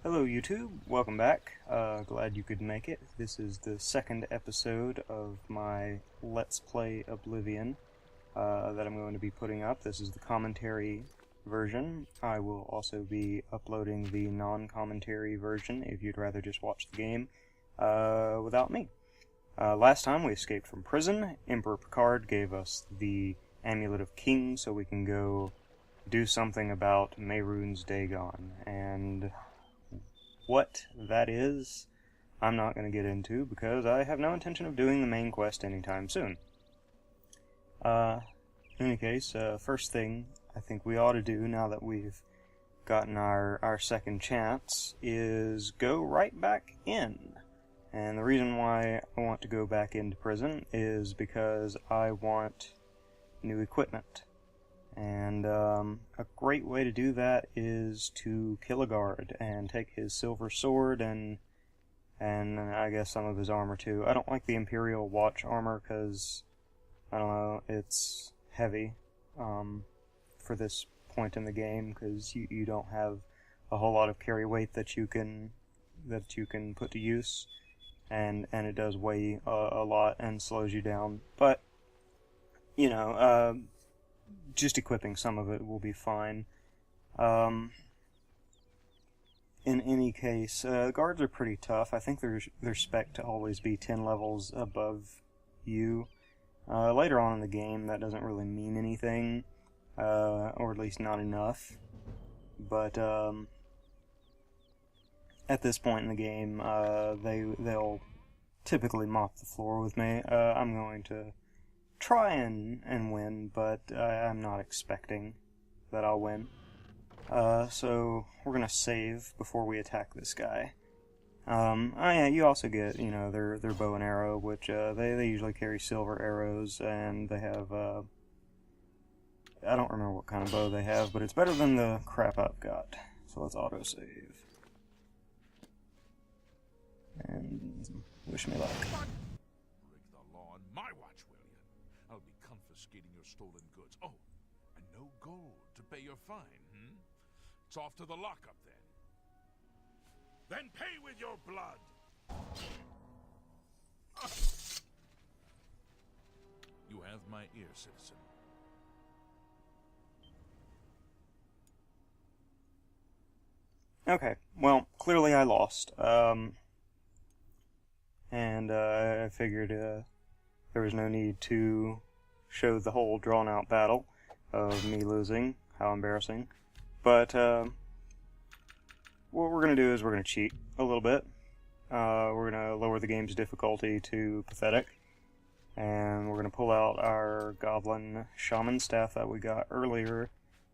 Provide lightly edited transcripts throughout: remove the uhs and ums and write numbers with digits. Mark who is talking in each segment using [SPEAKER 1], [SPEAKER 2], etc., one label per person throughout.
[SPEAKER 1] Hello YouTube, welcome back. Glad you could make it. This is the second episode of my Let's Play Oblivion that I'm going to be putting up. This is the commentary version. I will also be uploading the non-commentary version if you'd rather just watch the game without me. Last time we escaped from prison. Emperor Picard gave us the Amulet of King so we can go do something about Mehrunes Dagon, and what that is, I'm not going to get into because I have no intention of doing the main quest anytime soon. In any case, first thing I think we ought to do now that we've gotten our second chance is go right back in. And the reason why I want to go back into prison is because I want new equipment. And a great way to do that is to kill a guard and take his silver sword and I guess some of his armor too. I don't like the Imperial Watch armor because, I don't know, it's heavy for this point in the game because you don't have a whole lot of carry weight that you can put to use, and it does weigh a lot and slows you down. But you know, just equipping some of it will be fine. In any case, guards are pretty tough. I think their spec to always be 10 levels above you. Later on in the game, that doesn't really mean anything, or at least not enough. But at this point in the game, they'll typically mop the floor with me. I'm going to try and win, but I'm not expecting that I'll win. So we're gonna save before we attack this guy. Oh yeah, you also get, you know, their bow and arrow, which they usually carry silver arrows, and they have I don't remember what kind of bow they have, but it's better than the crap I've got. So let's autosave. And wish me luck.
[SPEAKER 2] I'll be confiscating your stolen goods. Oh, and no gold to pay your fine, It's off to the lockup, then. Then pay with your blood! You have my ear, citizen.
[SPEAKER 1] Okay, well, clearly I lost. And I figured there was no need to show the whole drawn-out battle of me losing. How embarrassing. But what we're going to do is we're going to cheat a little bit. We're going to lower the game's difficulty to pathetic. And we're going to pull out our goblin shaman staff that we got earlier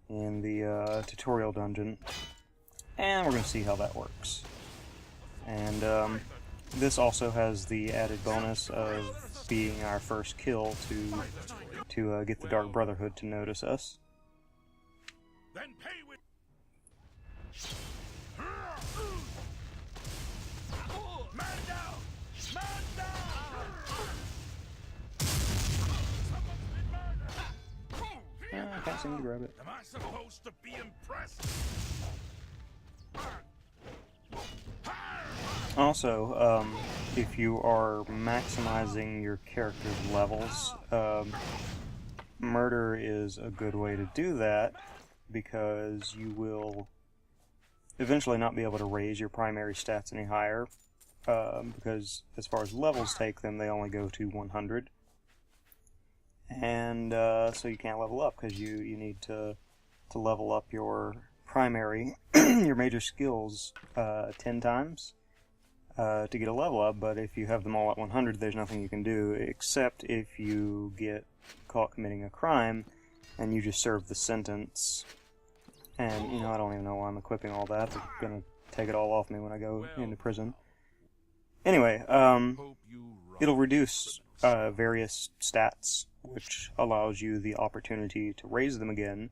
[SPEAKER 1] in the tutorial dungeon. And we're going to see how that works. And this also has the added bonus of being our first kill to get the Dark Brotherhood to notice us.
[SPEAKER 2] Then pay with... Man down! Man down! Someone's been murdered!
[SPEAKER 1] I can't seem to grab it.
[SPEAKER 2] Am I supposed to be impressed?
[SPEAKER 1] Also, if you are maximizing your character's levels, murder is a good way to do that, because you will eventually not be able to raise your primary stats any higher, because as far as levels take them, they only go to 100. And so you can't level up, because you need to level up your primary, your major skills 10 times. To get a level up, but if you have them all at 100, there's nothing you can do, except if you get caught committing a crime, and you just serve the sentence. And, you know, I don't even know why I'm equipping all that. They're gonna take it all off me when I go into prison. Anyway, it'll reduce various stats, which allows you the opportunity to raise them again,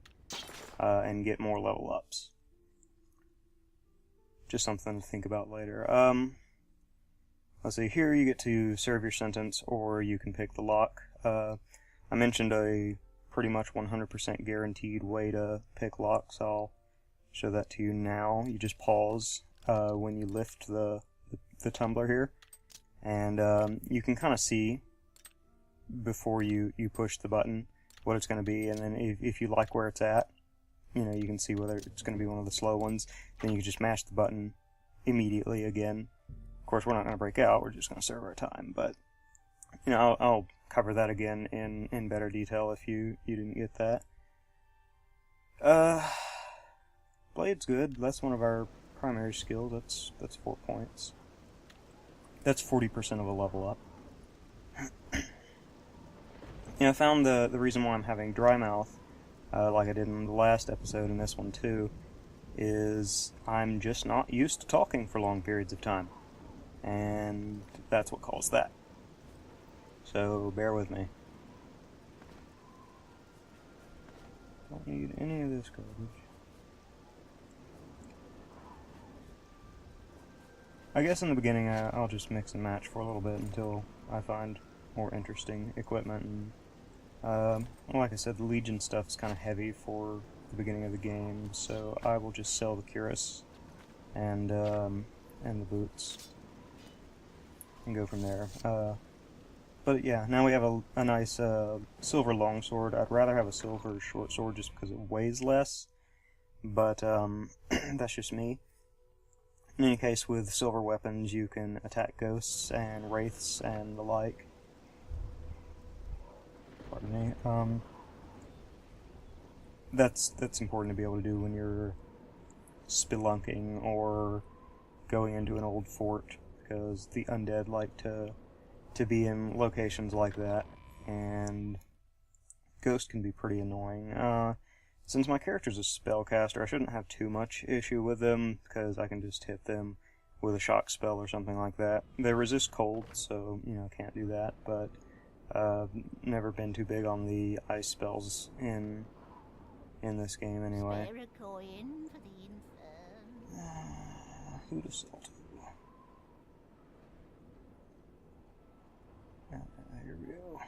[SPEAKER 1] and get more level ups. Just something to think about later. Let's see, here you get to serve your sentence, or you can pick the lock. I mentioned a pretty much 100% guaranteed way to pick locks. I'll show that to you now. You just pause, when you lift the tumbler here, and you can kind of see before you push the button what it's going to be, and then if you like where it's at, you know, you can see whether it's going to be one of the slow ones, then you can just mash the button immediately again. Of course, we're not going to break out, we're just going to serve our time, but, you know, I'll cover that again in better detail if you didn't get that. Blade's good. That's one of our primary skills. That's 4 points. That's 40% of a level up. I found the reason why I'm having dry mouth, like I did in the last episode and this one too, is I'm just not used to talking for long periods of time. And that's what caused that. So bear with me. Don't need any of this garbage. I guess in the beginning I'll just mix and match for a little bit until I find more interesting equipment. And like I said, the Legion stuff is kind of heavy for the beginning of the game, so I will just sell the cuirass and the boots and go from there. But yeah, now we have a nice silver longsword. I'd rather have a silver short sword just because it weighs less, but that's just me. In any case, with silver weapons, you can attack ghosts and wraiths and the like. Pardon me. That's important to be able to do when you're spelunking or going into an old fort, because the undead like to be in locations like that, and ghosts can be pretty annoying. Since my character's a spellcaster, I shouldn't have too much issue with them, because I can just hit them with a shock spell or something like that. They resist cold, so, you know, can't do that, but never been too big on the ice spells in this game anyway.
[SPEAKER 3] Spare a coin for the infirm.
[SPEAKER 1] Who to sell to? Here we go.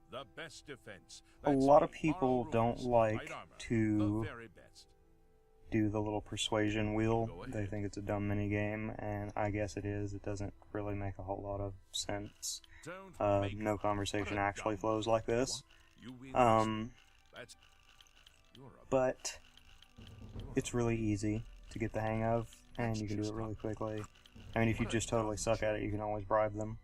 [SPEAKER 2] The best defense.
[SPEAKER 1] A lot of people don't like to
[SPEAKER 2] The very best.
[SPEAKER 1] do the little persuasion wheel. They think it's a dumb minigame, and I guess it is. It doesn't really make a whole lot of sense. No conversation actually flows like this. But it's really easy to get the hang of, and you can do it really quickly. I mean, if you just totally suck at it, you can always bribe them.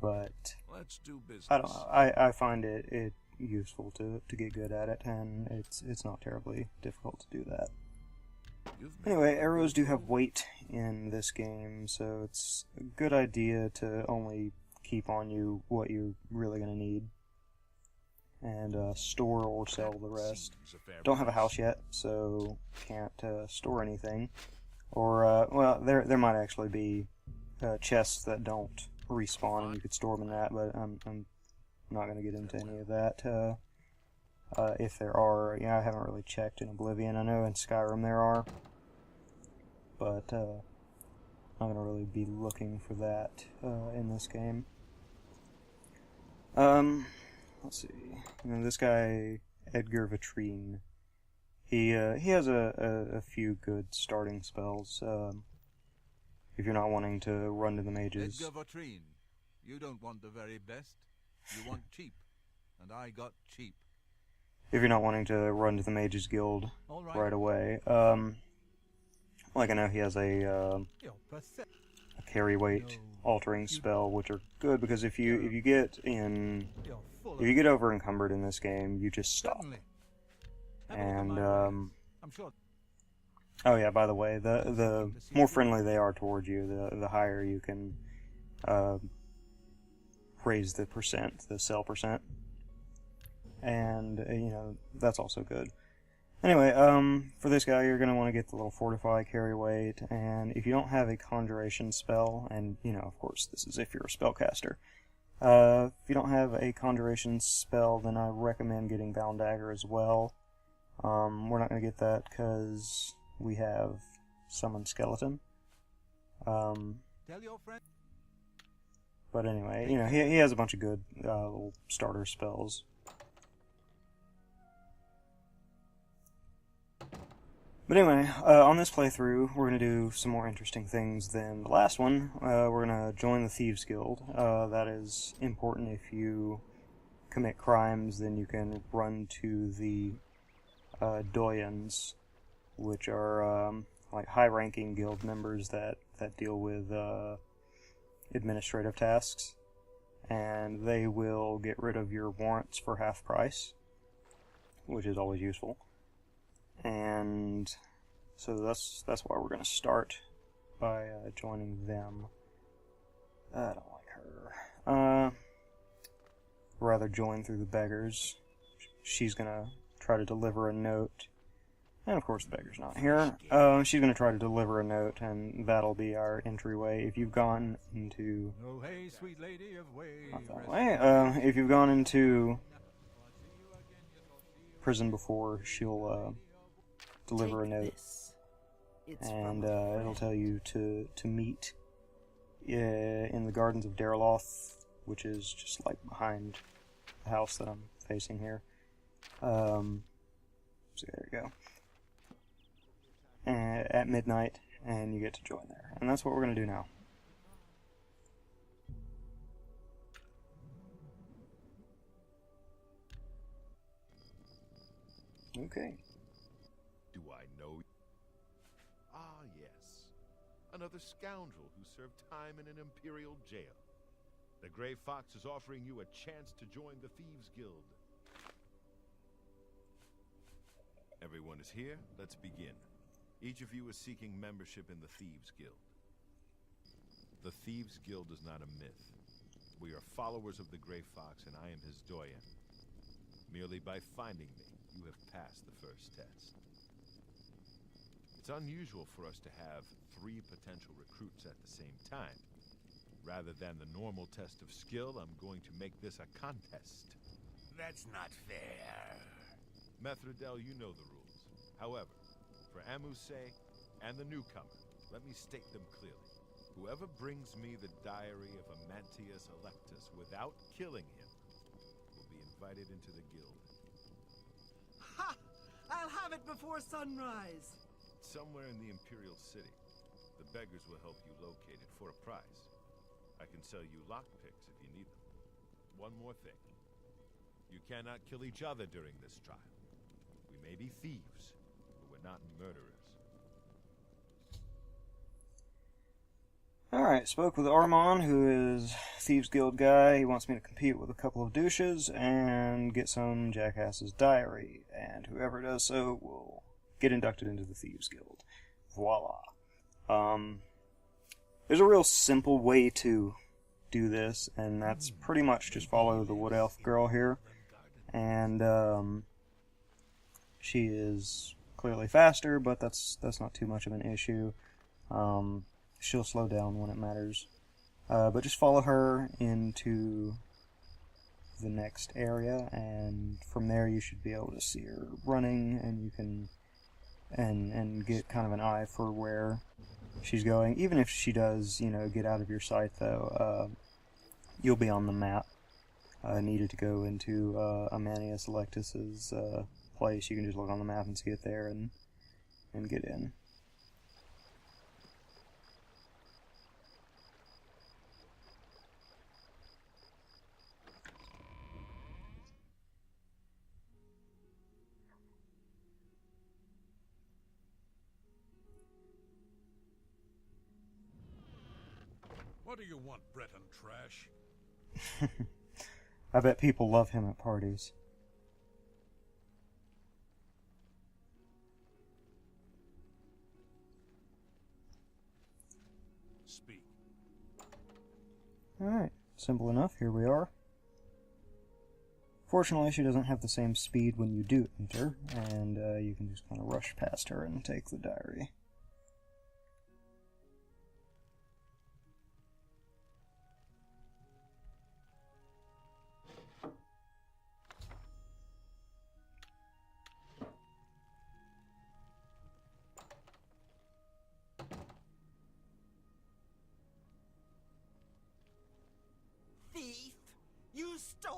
[SPEAKER 1] But
[SPEAKER 2] Let's do business.
[SPEAKER 1] I don't know. I find it useful to get good at it, and it's not terribly difficult to do that. Anyway, arrows do have weight in this game, so it's a good idea to only keep on you what you're really going to need, and store or sell the rest. Don't have a house yet, so can't store anything. Or, well, there might actually be chests that don't respawn, and you could store them in that, but I'm not going to get into any of that. If there are, I haven't really checked in Oblivion. I know in Skyrim there are, but I'm not going to really be looking for that in this game. Let's see. This guy, Edgar Vitrine, he has a few good starting spells. If you're not wanting to run to the mages.
[SPEAKER 4] Edgar Vitrine, you don't want the very best. You want cheap, and I got cheap.
[SPEAKER 1] If you're not wanting to run to the Mages Guild right away, like I know he has a carry weight altering spell, which are good because if you get over encumbered in this game, you just stop. And
[SPEAKER 4] I'm sure.
[SPEAKER 1] Oh yeah, by the way, the more friendly they are towards you, the higher you can raise the sell percent. And, that's also good. Anyway, for this guy, you're going to want to get the little Fortify carry weight, and if you don't have a Conjuration spell, and, of course, this is if you're a spellcaster, if you don't have a Conjuration spell, then I recommend getting Bound Dagger as well. We're not going to get that because we have Summon Skeleton.
[SPEAKER 4] Tell your friend.
[SPEAKER 1] But anyway, you know, he has a bunch of good little starter spells. But anyway, on this playthrough, we're going to do some more interesting things than the last one. We're going to join the Thieves Guild. That is important. If you commit crimes, then you can run to the Doyens, which are like high-ranking guild members that deal with administrative tasks, and they will get rid of your warrants for half price, which is always useful. And so that's why we're going to start by joining them. I don't like her. Rather join through the beggars. She's going to try to deliver a note. And of course the beggar's not here. She's going to try to deliver a note, and that'll be our entryway. If you've gone into...
[SPEAKER 4] Oh, hey, sweet lady of ways.
[SPEAKER 1] Not that way. If you've gone into prison before, she'll deliver a note. And it'll tell you to meet in the Gardens of Dariloth, which is just like behind the house that I'm facing here. So there you go. At midnight, and you get to join there. And that's what we're going to do now. Okay.
[SPEAKER 5] Do I know? Ah, yes. Another scoundrel who served time in an imperial jail. The Grey Fox is offering you a chance to join the Thieves Guild. Everyone is here. Let's begin. Each of you is seeking membership in the Thieves Guild. The Thieves Guild is not a myth. We are followers of the Grey Fox, and I am his doyen. Merely by finding me, you have passed the first test. It's unusual for us to have 3 potential recruits at the same time. Rather than the normal test of skill, I'm going to make this a contest.
[SPEAKER 6] That's not fair.
[SPEAKER 5] Methridel, you know the rules. However, for Amuse and the newcomer, let me state them clearly. Whoever brings me the diary of Amantius Electus without killing him will be invited into the guild.
[SPEAKER 7] Ha! I'll have it before sunrise!
[SPEAKER 5] Somewhere in the Imperial City. The beggars will help you locate it for a price. I can sell you lockpicks if you need them. One more thing. You cannot kill each other during this trial. We may be thieves, but we're not murderers.
[SPEAKER 1] Alright, spoke with Armand, who is Thieves Guild guy. He wants me to compete with a couple of douches and get some jackass's diary. And whoever does so will get inducted into the Thieves Guild. Voila. There's a real simple way to do this, and that's pretty much just follow the Wood Elf girl here. And she is clearly faster, but that's not too much of an issue. She'll slow down when it matters. But just follow her into the next area, and from there you should be able to see her running, and you can and get kind of an eye for where she's going. Even if she does, you know, get out of your sight, though, you'll be on the map. Needed to go into Amantius Electus's place, you can just look on the map and see it there and get in.
[SPEAKER 2] What do you want, Breton trash?
[SPEAKER 1] I bet people love him at parties.
[SPEAKER 2] Speak.
[SPEAKER 1] Alright, simple enough, here we are. Fortunately, she doesn't have the same speed when you do enter, and you can just kind of rush past her and take the diary.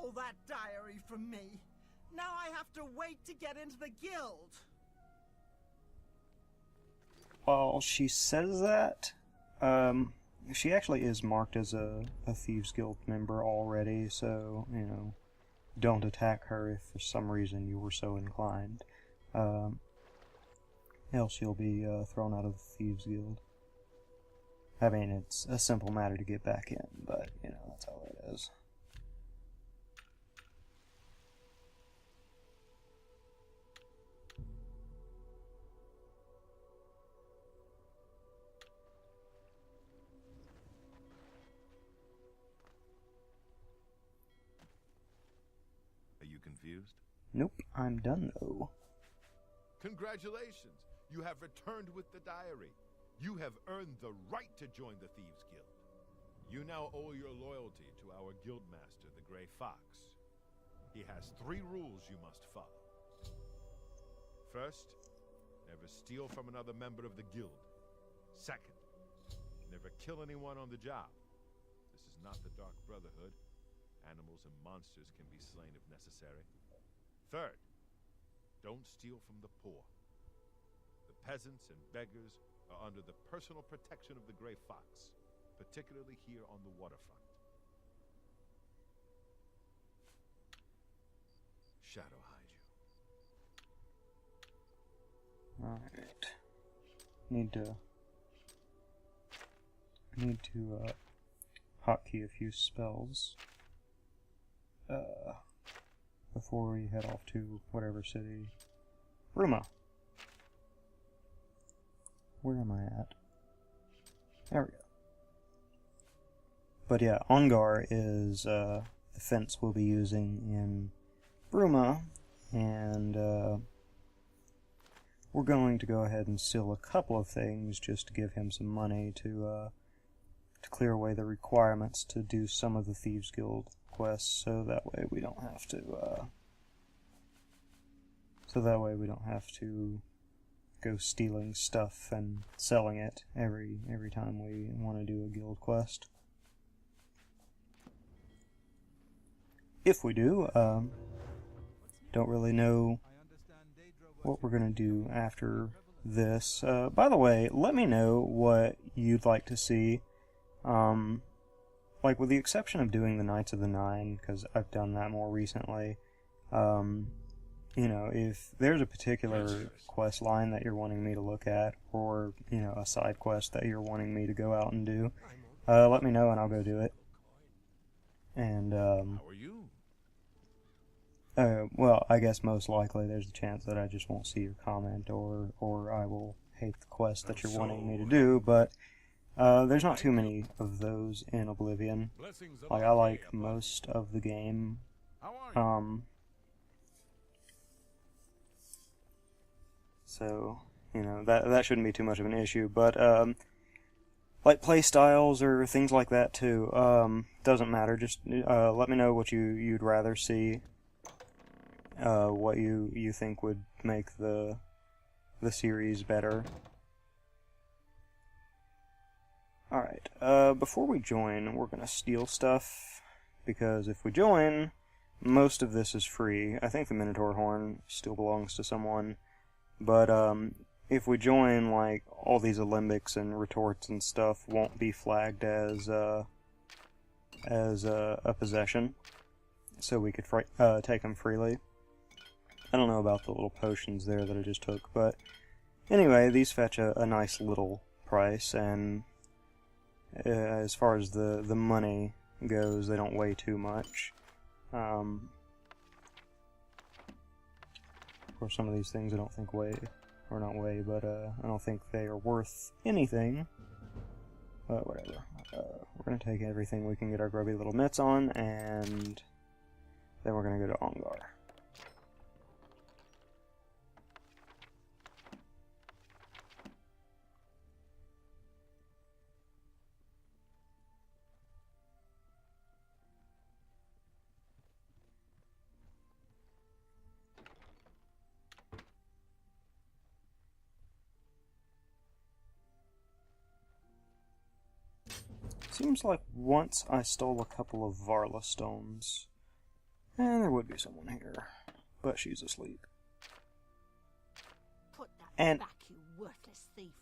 [SPEAKER 7] stole that diary from me. Now I have to wait to get into the guild.
[SPEAKER 1] Well, she says that. She actually is marked as a Thieves Guild member already, so, you know, don't attack her if for some reason you were so inclined. Else you'll be thrown out of the Thieves Guild. I mean, it's a simple matter to get back in, but, you know, that's how it is.
[SPEAKER 5] Are you confused?
[SPEAKER 1] Nope, I'm done though.
[SPEAKER 5] Congratulations! You have returned with the diary. You have earned the right to join the Thieves Guild. You now owe your loyalty to our guildmaster, the Grey Fox. He has 3 rules you must follow. First, never steal from another member of the guild. Second, never kill anyone on the job. This is not the Dark Brotherhood. Animals and monsters can be slain if necessary. Third, don't steal from the poor. The peasants and beggars are under the personal protection of the Grey Fox, particularly here on the waterfront. Shadow hide you.
[SPEAKER 1] Alright. Need to hotkey a few spells before we head off to whatever city. Ruma. Where am I at? There we go. But yeah, Ongar is the fence we'll be using in Bruma, and we're going to go ahead and steal a couple of things just to give him some money to clear away the requirements to do some of the Thieves Guild quests, so that way we don't have to go stealing stuff and selling it every time we want to do a guild quest. If we do, don't really know what we're going to do after this. By the way, let me know what you'd like to see. Like, with the exception of doing the Knights of the Nine, because I've done that more recently, you know, if there's a particular quest line that you're wanting me to look at, or, you know, a side quest that you're wanting me to go out and do, let me know and I'll go do it. And,
[SPEAKER 2] How are you?
[SPEAKER 1] well, I guess most likely there's a chance that I just won't see your comment, or I will hate the quest that you're wanting me to do, but there's not too many of those in Oblivion. Like, I like most of the game.
[SPEAKER 2] How are you?
[SPEAKER 1] So, you know, that shouldn't be too much of an issue, but, like play styles or things like that too, doesn't matter, just, let me know what you'd rather see, what you think would make the series better. Alright, before we join, we're gonna steal stuff, because if we join, most of this is free. I think the Minotaur Horn still belongs to someone, but, if we join, like, all these alembics and retorts and stuff won't be flagged as a possession, so we could take them freely. I don't know about the little potions there that I just took, but anyway, these fetch a nice little price, and as far as the money goes, they don't weigh too much. Of course, some of these things I don't think weigh, or not weigh, but I don't think they are worth anything. But whatever. We're going to take everything we can get our grubby little mitts on, and then we're going to go to Ongar. Seems like once I stole a couple of Varla stones. And there would be someone here, but she's asleep.
[SPEAKER 3] Put that
[SPEAKER 1] And-
[SPEAKER 3] back, you worthless thief.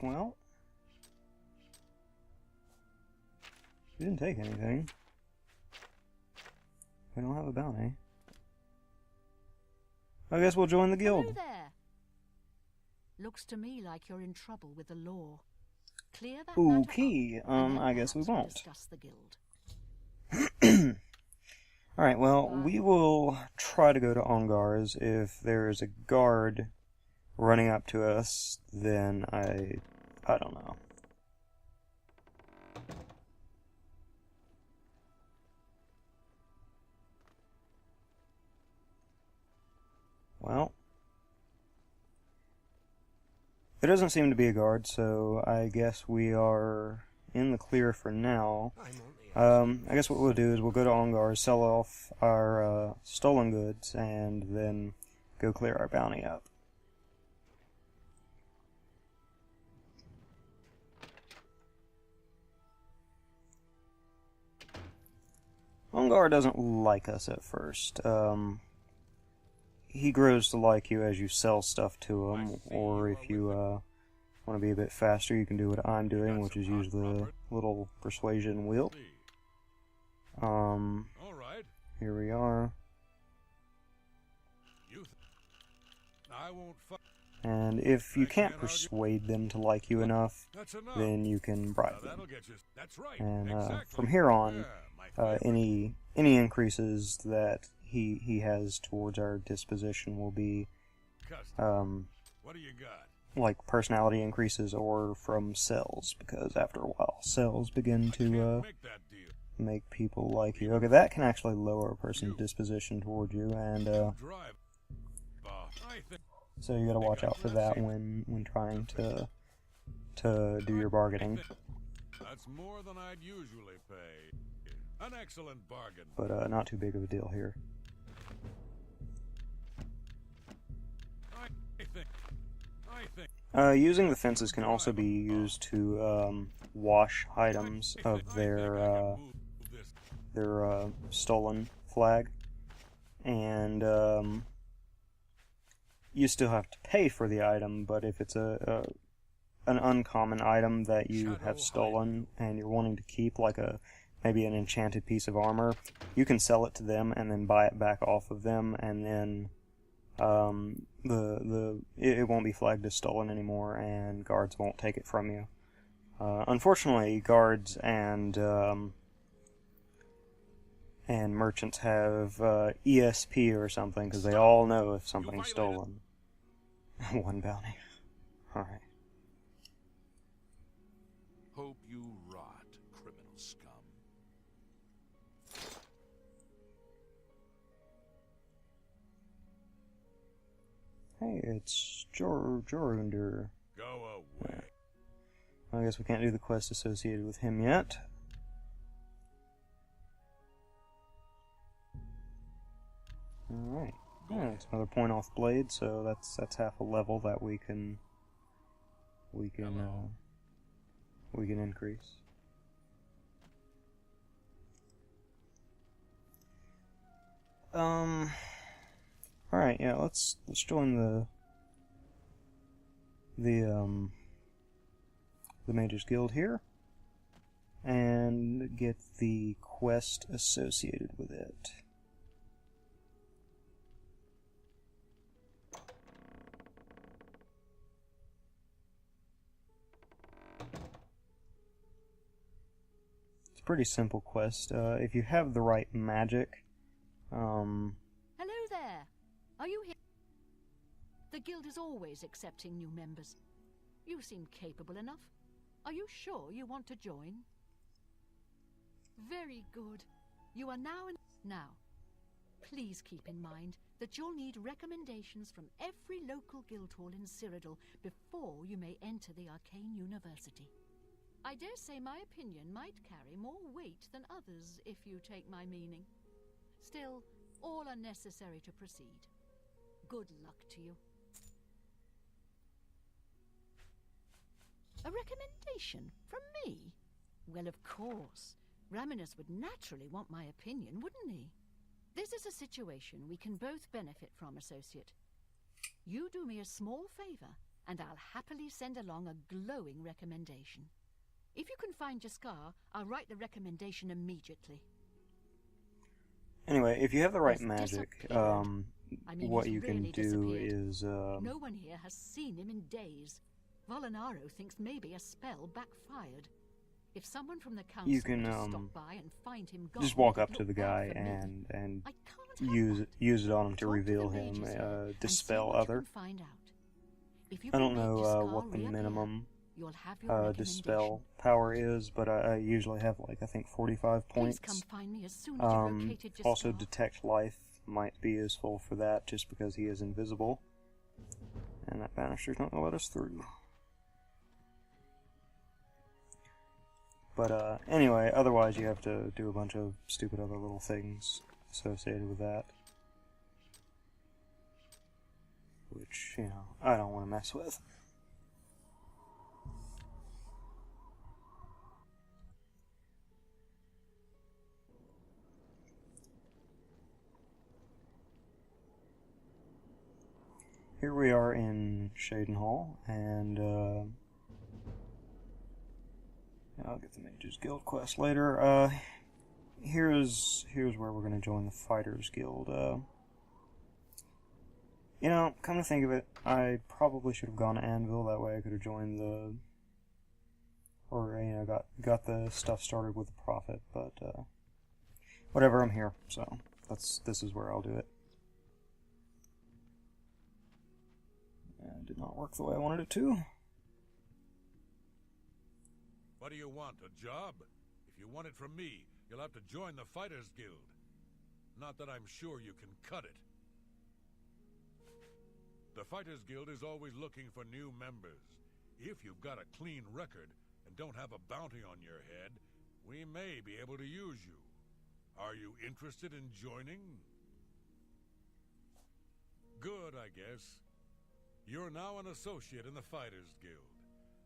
[SPEAKER 1] Well, she didn't take anything. We don't have a bounty. I guess we'll join the guild.
[SPEAKER 8] Hello there. Looks to me like you're in trouble with the law. Clear that matter up,
[SPEAKER 1] Okay,
[SPEAKER 8] and then
[SPEAKER 1] I guess we
[SPEAKER 8] perhaps we'll
[SPEAKER 1] won't.
[SPEAKER 8] discuss the guild.
[SPEAKER 1] Alright, well, we will try to go to Ongar's. If there is a guard running up to us, then I don't know. Well, there doesn't seem to be a guard, so I guess we are in the clear for now. I guess what we'll do is we'll go to Ongar, sell off our stolen goods, and then go clear our bounty up. Ongar doesn't like us at first. He grows to like you as you sell stuff to him, or if you want to be a bit faster, you can do what I'm doing, which is use the little persuasion wheel.
[SPEAKER 2] All right.
[SPEAKER 1] Here we are.
[SPEAKER 2] I won't
[SPEAKER 1] And if you can't persuade them to like you enough,
[SPEAKER 2] That's enough.
[SPEAKER 1] then you can bribe them.
[SPEAKER 2] That'll get you. That's right.
[SPEAKER 1] And
[SPEAKER 2] exactly.
[SPEAKER 1] from here on,
[SPEAKER 2] Yeah, my favorite.
[SPEAKER 1] any increases that he has towards our disposition will be
[SPEAKER 2] Custom. What do you got?
[SPEAKER 1] like personality increases or from cells, because after a while cells begin to
[SPEAKER 2] Can't make that deal.
[SPEAKER 1] make people like you. Okay, that can actually lower a person's disposition toward you, and
[SPEAKER 2] Drive. I think
[SPEAKER 1] so you gotta watch out for that when trying to do your bargaining.
[SPEAKER 2] that's more than I'd usually pay. An excellent bargain.
[SPEAKER 1] But not too big of a deal here.
[SPEAKER 2] I think.
[SPEAKER 1] Using the fences can also be used to wash items of their stolen flag, and you still have to pay for the item. But if it's an uncommon item that you have stolen and you're wanting to keep, like maybe an enchanted piece of armor, you can sell it to them and then buy it back off of them, and then it won't be flagged as stolen anymore, and guards won't take it from you. Unfortunately, guards and merchants have ESP or something, because they all know if something's stolen. One bounty. Alright.
[SPEAKER 2] Hope you rot, criminal scum.
[SPEAKER 1] Hey, it's Jorunder.
[SPEAKER 2] Go away.
[SPEAKER 1] I guess we can't do the quest associated with him yet. Alright. Yeah, it's another point off blade, so that's half a level that we can increase. Alright, yeah, let's join the Mages Guild here and get the quest associated with it. It's a pretty simple quest. If you have the right magic,
[SPEAKER 8] Hello there. Are you here? The guild is always accepting new members. You seem capable enough. Are you sure you want to join? Very good. You are now. Please keep in mind that you'll need recommendations from every local guild hall in Cyrodiil before you may enter the Arcane University. I dare say my opinion might carry more weight than others, if you take my meaning. Still, all are necessary to proceed. Good luck to you. A recommendation from me? Well, of course. Raminus would naturally want my opinion, wouldn't he? This is a situation we can both benefit from, associate. You do me a small favor, and I'll happily send along a glowing recommendation. If you can find Jaskar, I'll write the recommendation immediately.
[SPEAKER 1] Anyway, if you have the right
[SPEAKER 8] He's
[SPEAKER 1] magic,
[SPEAKER 8] disappeared. I mean,
[SPEAKER 1] what
[SPEAKER 8] he's
[SPEAKER 1] you can
[SPEAKER 8] really
[SPEAKER 1] do
[SPEAKER 8] disappeared.
[SPEAKER 1] is,
[SPEAKER 8] No one here has seen him in days. Volinaro thinks maybe a spell backfired. If someone from the council
[SPEAKER 1] you can
[SPEAKER 8] were to stop by and find him gone,
[SPEAKER 1] just walk
[SPEAKER 8] it'd
[SPEAKER 1] up to
[SPEAKER 8] look
[SPEAKER 1] the
[SPEAKER 8] bad
[SPEAKER 1] guy
[SPEAKER 8] for me.
[SPEAKER 1] and
[SPEAKER 8] I can't
[SPEAKER 1] use
[SPEAKER 8] help
[SPEAKER 1] use it on him
[SPEAKER 8] that.
[SPEAKER 1] to
[SPEAKER 8] Talk
[SPEAKER 1] reveal
[SPEAKER 8] the
[SPEAKER 1] him,
[SPEAKER 8] mages here and
[SPEAKER 1] dispel
[SPEAKER 8] see what
[SPEAKER 1] other.
[SPEAKER 8] you can find out. If you
[SPEAKER 1] I
[SPEAKER 8] can
[SPEAKER 1] don't
[SPEAKER 8] make
[SPEAKER 1] know
[SPEAKER 8] Jaskar
[SPEAKER 1] what the
[SPEAKER 8] reappear,
[SPEAKER 1] minimum
[SPEAKER 8] you'll have your
[SPEAKER 1] dispel power is, but I usually have like I think 45
[SPEAKER 8] Please
[SPEAKER 1] points.
[SPEAKER 8] come find me as soon as you've located Jaskar.
[SPEAKER 1] Also, detect life might be useful for that, just because he is invisible, and that banister's not gonna let us through. But anyway, otherwise you have to do a bunch of stupid other little things associated with that, which, you know, I don't want to mess with. Here we are in Shadenhall, and I'll get the Mages Guild quest later. Here's where we're going to join the Fighters Guild. You know, come to think of it, I probably should have gone to Anvil. That way I could have joined the, or you know, got the stuff started with the Prophet. But whatever, I'm here, so this is where I'll do it. Did not work the way I wanted it to.
[SPEAKER 2] What do you want, a job? If you want it from me, you'll have to join the Fighters Guild. Not that I'm sure you can cut it. The Fighters Guild is always looking for new members. If you've got a clean record and don't have a bounty on your head, we may be able to use you. Are you interested in joining? Good, I guess. You're now an associate in the Fighters Guild.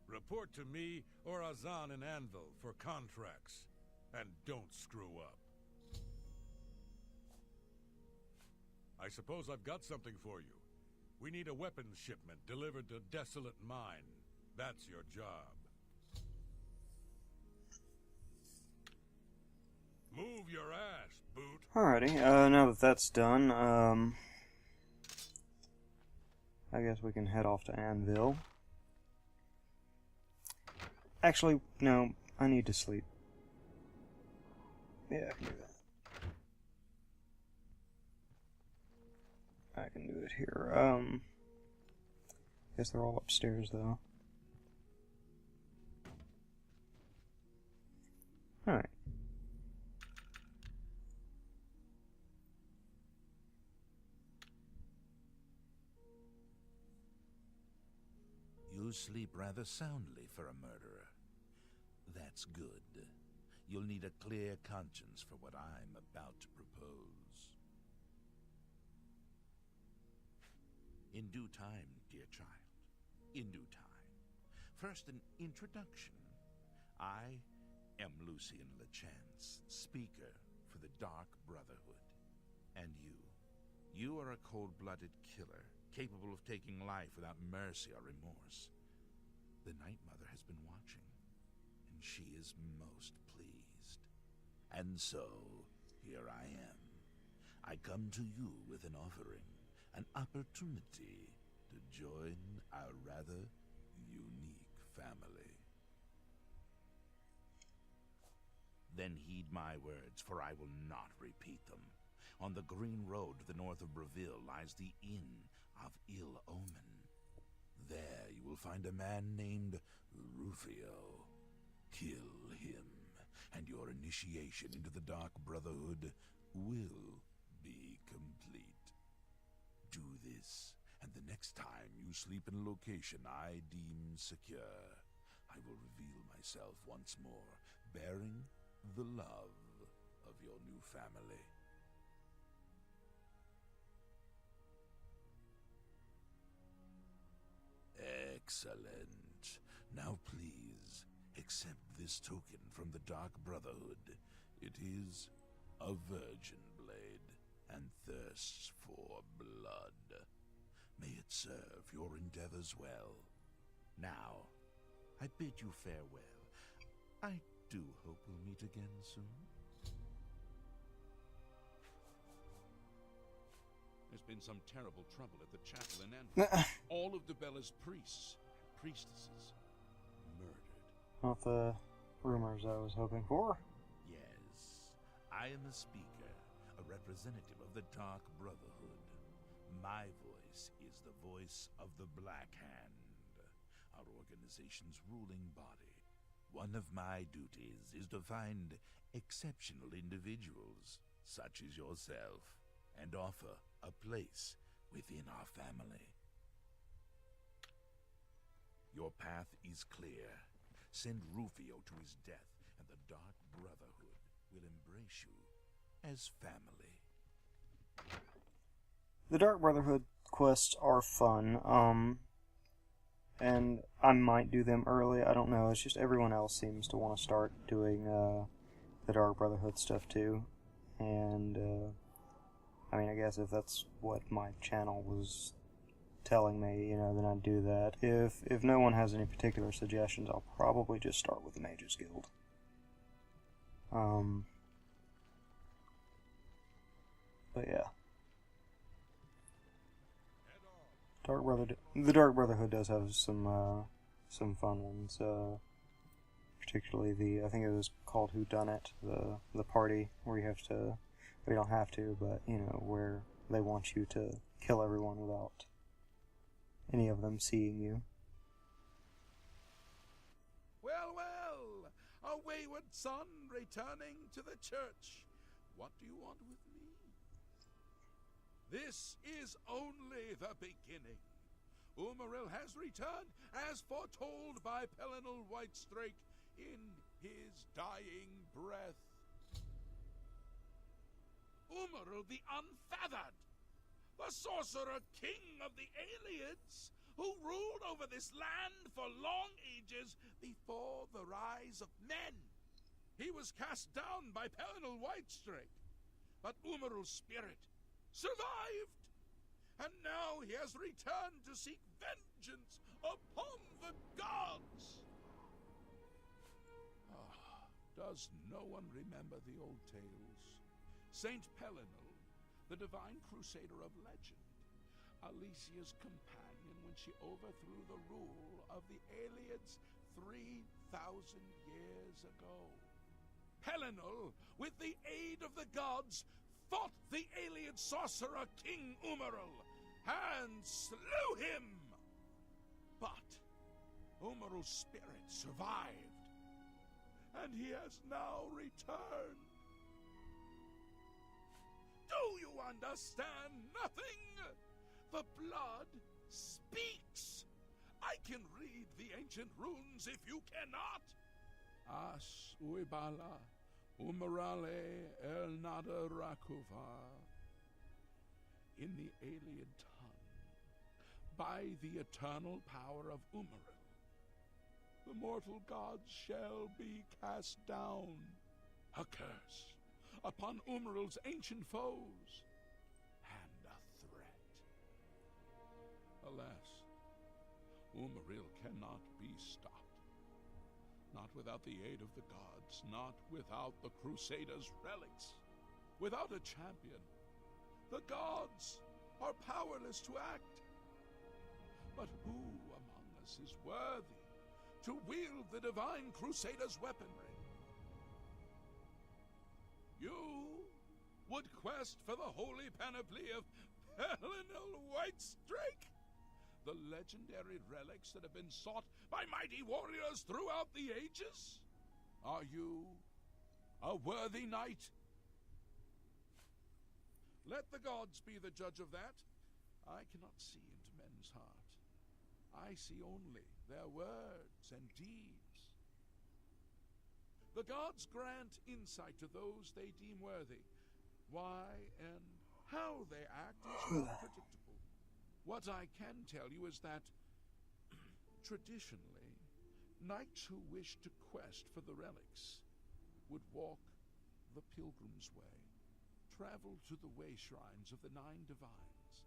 [SPEAKER 2] Report to me or Azan in Anvil for contracts. And don't screw up. I suppose I've got something for you. We need a weapons shipment delivered to Desolate Mine. That's your job. Move your ass, boot.
[SPEAKER 1] Alrighty, now that that's done, I guess we can head off to Anvil. Actually, no, I need to sleep. Yeah, I can do that. I can do it here. Guess they're all upstairs, though. Alright.
[SPEAKER 9] You sleep rather soundly for a murderer. That's good. You'll need a clear conscience for what I'm about to propose. In due time, dear child. In due time. First, an introduction. I am Lucian LeChance, speaker for the Dark Brotherhood. And you. You are a cold-blooded killer, capable of taking life without mercy or remorse. The Night Mother has been watching, and she is most pleased. And so, here I am. I come to you with an offering, an opportunity to join our rather unique family. Then heed my words, for I will not repeat them. On the green road to the north of Breville lies the Inn of Ill Omen. There you will find a man named Rufio. Kill him, and your initiation into the Dark Brotherhood will be complete. Do this, and the next time you sleep in a location I deem secure, I will reveal myself once more, bearing the love of your new family. Excellent. Now please, accept this token from the Dark Brotherhood. It is a virgin blade, and thirsts for blood. May it serve your endeavors well. Now, I bid you farewell. I do hope we'll meet again soon. There's been some terrible trouble at the chapel in Antwerp. All of Debella's priests and priestesses murdered.
[SPEAKER 1] Not the rumors I was hoping for.
[SPEAKER 9] Yes, I am a speaker, a representative of the Dark Brotherhood. My voice is the voice of the Black Hand, our organization's ruling body. One of my duties is to find exceptional individuals, such as yourself, and offer a place within our family. Your path is clear. Send Rufio to his death, and the Dark Brotherhood will embrace you as family.
[SPEAKER 1] The Dark Brotherhood quests are fun, and I might do them early, I don't know, it's just everyone else seems to want to start doing, the Dark Brotherhood stuff too, and, I mean, I guess if that's what my channel was telling me, you know, then I'd do that. If no one has any particular suggestions, I'll probably just start with the Mages Guild. But yeah. The Dark Brotherhood does have some fun ones, particularly I think it was called Whodunit, the party where you have to, well, you don't have to, but, you know, where they want you to kill everyone without any of them seeing you.
[SPEAKER 2] Well, well, a wayward son returning to the church. What do you want with me? This is only the beginning. Umaril has returned, as foretold by Pelinal Whitestrake in his dying breath. Umaril the Unfeathered, the sorcerer king of the Aelids, who ruled over this land for long ages before the rise of men. He was cast down by Pelinal Whitestrake, but Umaril's spirit survived, and now he has returned to seek vengeance upon the gods. Does no one remember the old tales? Saint Pelinal, the divine crusader of legend, Alicia's companion when she overthrew the rule of the Aelids 3,000 years ago. Pelinal, with the aid of the gods, fought the Aeliad sorcerer King Umaril and slew him. But Umaril's spirit survived, and he has now returned. Do you understand nothing? The blood speaks. I can read the ancient runes if you cannot. As uibala umarale el nada rakuva. In the Aeliad tongue, by the eternal power of Umaril, the mortal gods shall be cast down. A curse upon Umaril's ancient foes, and a threat. Alas, Umaril cannot be stopped. Not without the aid of the gods, not without the Crusaders' relics. Without a champion, the gods are powerless to act. But who among us is worthy to wield the divine Crusaders' weaponry? You would quest for the holy panoply of Pelinal Whitestrake? The legendary relics that have been sought by mighty warriors throughout the ages? Are you a worthy knight? Let the gods be the judge of that. I cannot see into men's heart. I see only their words and deeds. The gods grant insight to those they deem worthy. Why and how they act is not predictable. What I can tell you is that, traditionally, Knights who wish to quest for the relics would walk the pilgrim's way, travel to the way shrines of the 9 divines,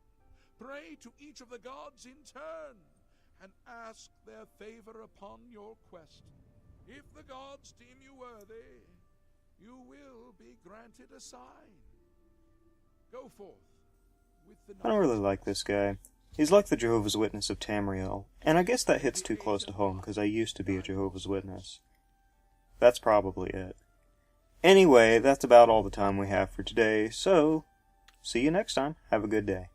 [SPEAKER 2] pray to each of the gods in turn, and ask their favor upon your quest. If the gods deem you worthy, you will be granted a sign. Go forth with the
[SPEAKER 1] I don't really like this guy. He's like the Jehovah's Witness of Tamriel, and I guess that hits too close to home because I used to be a Jehovah's Witness. That's probably it. Anyway, that's about all the time we have for today, so see you next time. Have a good day.